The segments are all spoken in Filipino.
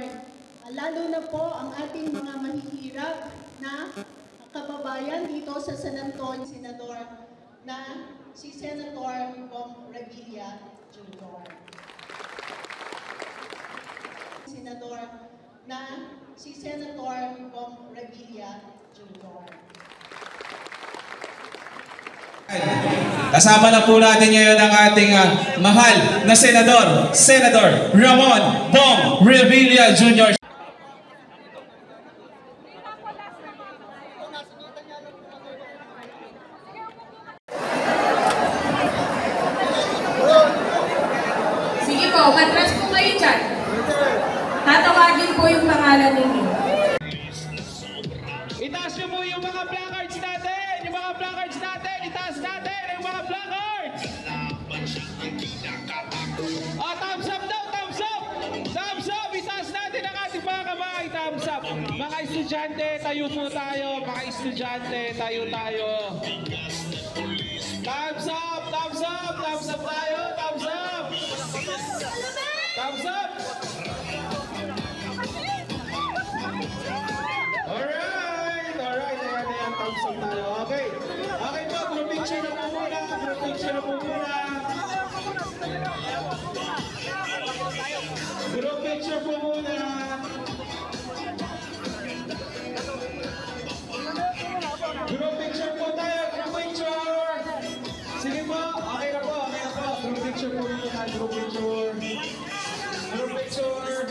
Lord. Lalo na po ang ating mga mahihirap na kababayan dito sa San Antonio, Senador, na si Senator Bong Revilla Jr. Senador na si Senator Bong Revilla Jr. Kasama na po natin ngayon ang ating mahal na Senador, Senator Ramon Bong Revilla Jr. Sige po, matras po kayo dyan. Tatawagin po yung pangalan ninyo. Itaas nyo po yung mga placards natin! Yung mga placards natin! Itaas natin yung mga placards! Thumbs up daw! Thumbs up! Thumbs up! Itaas natin ang ating mga kamay! Thumbs up! Mga estudyante, tayo po tayo! Mga estudyante, tayo tayo! Thumbs up! Thumbs up! Thumbs up tayo! Thumbs up! Thumbs up! Alright! Alright! Ayan, thumbs up tayo. Okay. Okay po, group picture na po muna. Group picture na po muna. Group picture po muna. Group picture po tayo. Group picture. Sige po. Okay na po. Okay na po. Group picture po muna. Group picture. Group picture.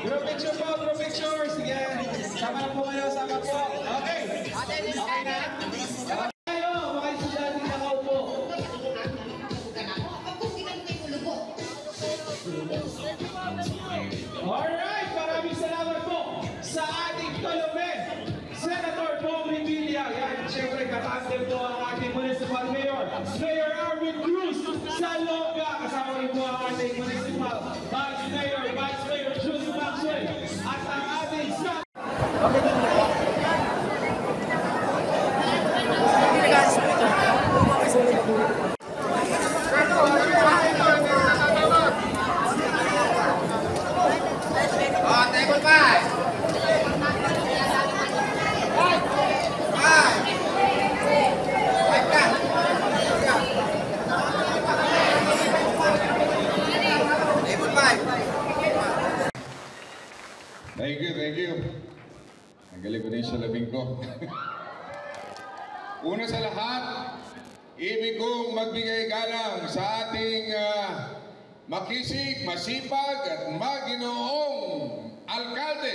Group picture po. Group picture. Sige. Sama na po kayo. Sama po. Okay. Okay na. Tayo. Mga estudyante nakaupo. Alright, maraming salamat po sa ating Tolomen, Senator Bong Revilla. Yan, siyempre katandem po ang ating Municipal Mayor, Mayor Arvin Cruz Salonga. Kasama rin po ang ating Municipal Vice Mayor Julie Maxwell. At ang ating Thank you. Ang galing ko din sa labing ko. Una sa lahat, ibig kong magbigay galang sa ating makisig, masipag at maginoong alkalde,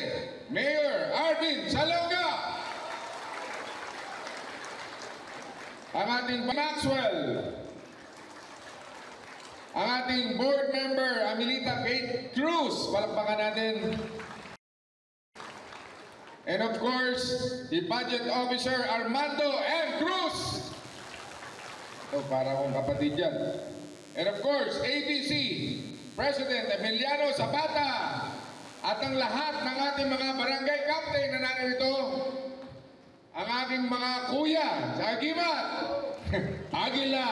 Mayor Arvin Salonga. Ang ating Maxwell. Ang ating board member, Amelita Kate Cruz. Palakpakan natin. And of course, the budget officer, Armando M. Cruz. Para akong kapatid yan. And of course, ABC, President Emiliano Zapata. At ang lahat ng ating mga barangay captain na narito. Ang aking mga kuya sa Agimat, Agila.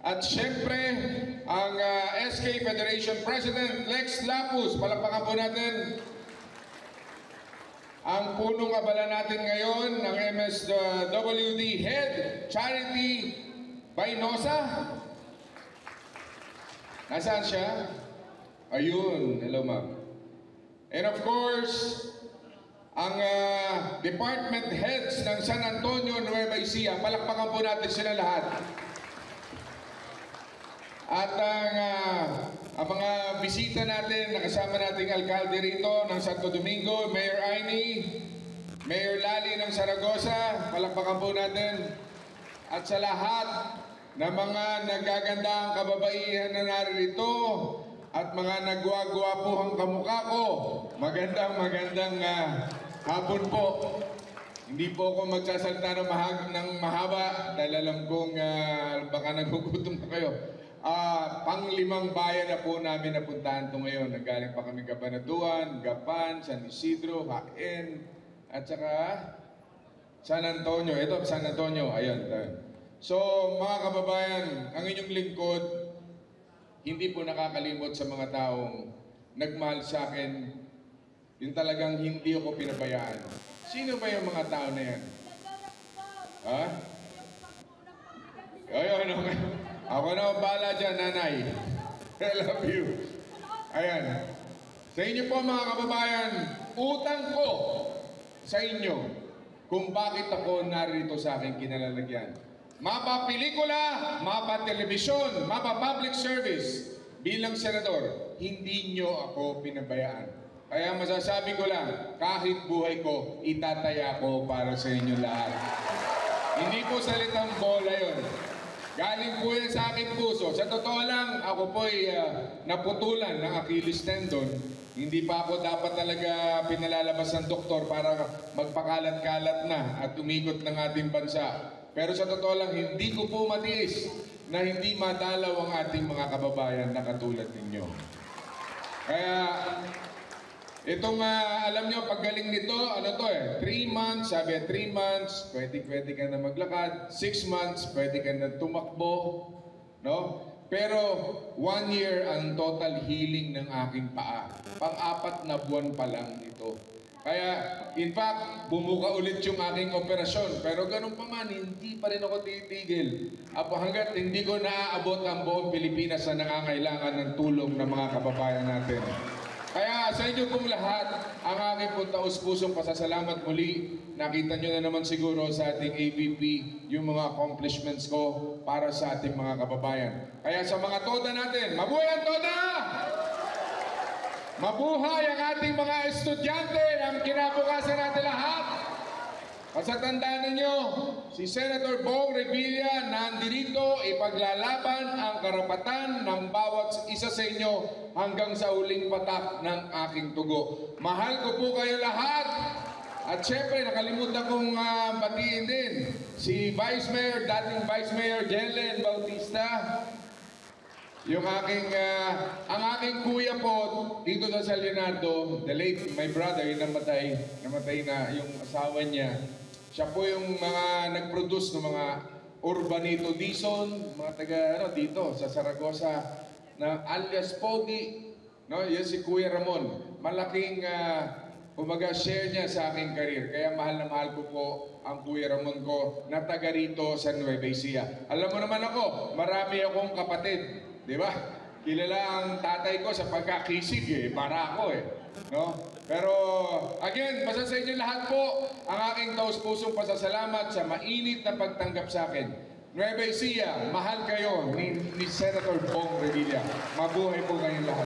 At syempre, ang SK Federation President Lex Lapus. Palakpakan po natin. Ang punong abala natin ngayon ng MSWD Head Charity Bainosa. Nasaan siya? Ayun. Hello, ma'am. And of course, ang department heads ng San Antonio, Nueva Ecija. Palakpakan po natin sila lahat. At ang mga bisita natin, nakasama nating alkalde rito ng Santo Domingo, Mayor Aini, Mayor Lali ng Zaragoza, palakpakan po natin. At sa lahat ng mga nagagandang kababaihan na narito at mga nagwagwapuhang kamukha ko, magandang hapon po. Hindi po ako magsasalita ng mahaba dahil alam kong baka nagugutom na kayo. Pang-5 bayan na po namin napuntahan ito ngayon. Nagaling pa kami Cabanatuan, Gapan, San Isidro, Haen, at saka San Antonio. Ito, San Antonio. Ayun. So, mga kababayan, ang inyong lingkod, hindi po nakakalimot sa mga taong nagmahal sa akin, yung talagang hindi ako pinabayaan. Sino ba yung mga tao na yan? Ha? Ayun, okay. Ako na ang bahala dyan, nanay. I love you. Ayan. Sa inyo po mga kababayan, utang ko sa inyo kung bakit ako narito sa aking kinalalagyan. Mapa pelikula, mapa telebisyon, mapa public service. Bilang senador, hindi nyo ako pinabayaan. Kaya masasabi ko lang, kahit buhay ko, itataya ko para sa inyo lahat. Hindi po salitang bola yun. Galing po yan sa aking puso. Sa totoo lang, ako po'y naputulan ng Achilles tendon. Hindi pa ako dapat talaga pinalalabas ng doktor para magpakalat-kalat na at umikot ng ating bansa. Pero sa totoo lang, hindi ko po matiis na hindi madalaw ang ating mga kababayan na katulad ninyo. Kaya, itong alam nyo, paggaling nito, ano to 3 months, sabi 3 months, pwede ka na maglakad, 6 months, pwede ka na tumakbo, no? Pero 1 year ang total healing ng aking paa. Pang-4 na buwan pa lang ito. Kaya, in fact, bumuka ulit yung aking operasyon. Pero ganun pa man, hindi pa rin ako titigil. Hanggat hindi ko naaabot ang buong Pilipinas na nangangailangan ng tulong ng mga kababayan natin. Kaya sa inyo pong lahat, ang aking pong taus-pusong pasasalamat muli. Nakita nyo na naman siguro sa ating AVP yung mga accomplishments ko para sa ating mga kababayan. Kaya sa mga TODA natin, mabuhay ang TODA! Mabuhay ang ating mga estudyante, ang kinabukasan natin lahat. Pasatandaan ninyo, si Senator Bong Revilla nandirito ipaglalaban ang karapatan ng bawat isa sa inyo hanggang sa huling patak ng aking tugo. Mahal ko po kayo lahat. At syempre, nakalimutan kong batiin din si Vice Mayor, dating Vice Mayor Jelen Bautista. Yung aking, ang aking kuya po dito sa San Leonardo, the late, my brother, yung namatay na yung asawa niya. Siya po yung mga nag-produce ng mga Urbanito Dizon, mga taga dito sa Saragossa, na alias Pogi. No? Yan si Kuya Ramon. Malaking share niya sa aking career. Kaya mahal na mahal ko po ang Kuya Ramon ko na taga rito sa Nueva Ecija. Alam mo naman ako, marami akong kapatid. Di ba? Kilala ang tatay ko sa pagkakisig para ako No? Pero, again, basta sa inyo lahat po, ang aking taus-pusong pasasalamat sa mainit na pagtanggap sa akin. Nueva Ecija, mahal kayo ni Senator Bong Revilla. Mabuhay po kayong lahat.